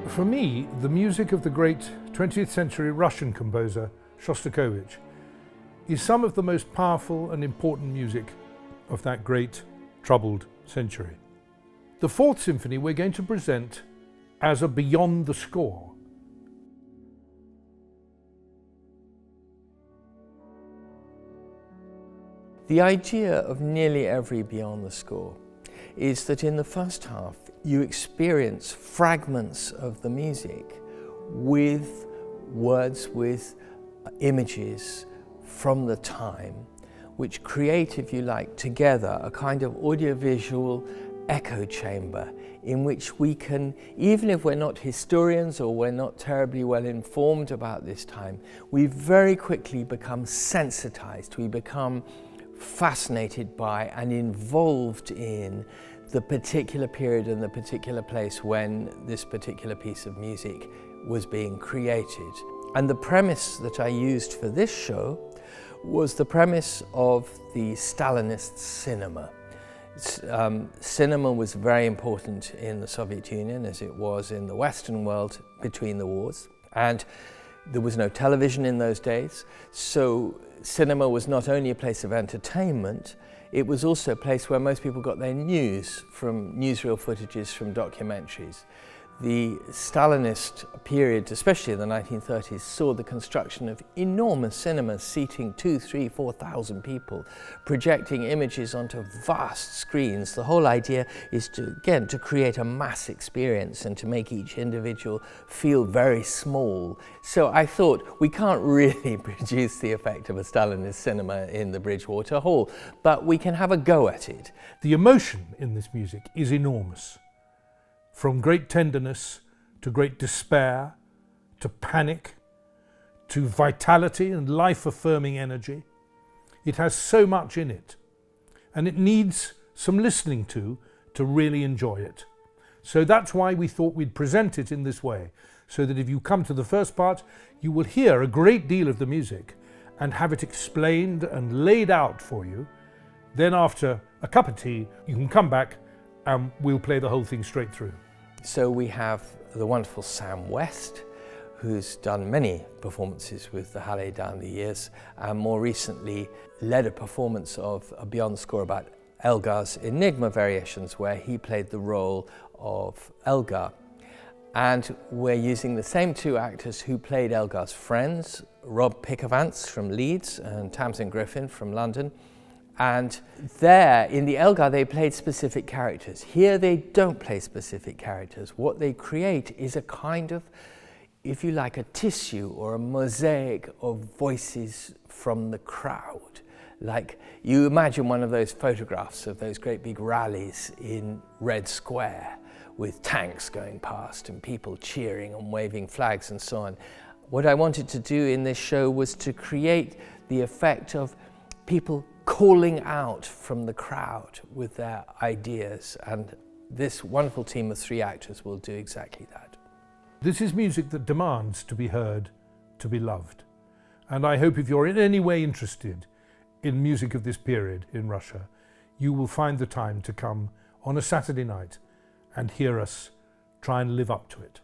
For me, the music of the great 20th century Russian composer Shostakovich is some of the most powerful and important music of that great troubled century. The Fourth Symphony we're going to present as a beyond the score. The idea of nearly every beyond the score is that in the first half you experience fragments of the music with words, with images from the time, which create, if you like, together a kind of audiovisual echo chamber in which we can, even if we're not historians or we're not terribly well informed about this time, we very quickly become sensitized, we become fascinated by and involved in the particular period and the particular place when this particular piece of music was being created. And the premise that I used for this show was the premise of the Stalinist cinema. Cinema was very important in the Soviet Union as it was in the Western world between the wars, and there was no television in those days, so cinema was not only a place of entertainment, it was also a place where most people got their news from newsreel footages, from documentaries. The Stalinist period, especially in the 1930s, saw the construction of enormous cinemas seating 2,000, 3,000, 4,000 people, projecting images onto vast screens. The whole idea is to, again, to create a mass experience and to make each individual feel very small. So I thought we can't really produce the effect of a Stalinist cinema in the Bridgewater Hall, but we can have a go at it. The emotion in this music is enormous. From great tenderness to great despair, to panic, to vitality and life-affirming energy. It has so much in it, and it needs some listening to really enjoy it. So that's why we thought we'd present it in this way, so that if you come to the first part, you will hear a great deal of the music and have it explained and laid out for you. Then after a cup of tea, you can come back and we'll play the whole thing straight through. So we have the wonderful Sam West, who's done many performances with the Hallé down the years, and more recently led a performance of a beyond score about Elgar's Enigma variations, where he played the role of Elgar. And we're using the same two actors who played Elgar's friends, Rob Pickavants from Leeds and Tamsin Griffin from London. And there, in the Elgar, they played specific characters. Here, they don't play specific characters. What they create is a kind of, if you like, a tissue or a mosaic of voices from the crowd. Like, you imagine one of those photographs of those great big rallies in Red Square with tanks going past and people cheering and waving flags and so on. What I wanted to do in this show was to create the effect of people calling out from the crowd with their ideas, and this wonderful team of three actors will do exactly that. This is music that demands to be heard, to be loved. And I hope if you're in any way interested in music of this period in Russia, you will find the time to come on a Saturday night and hear us try and live up to it.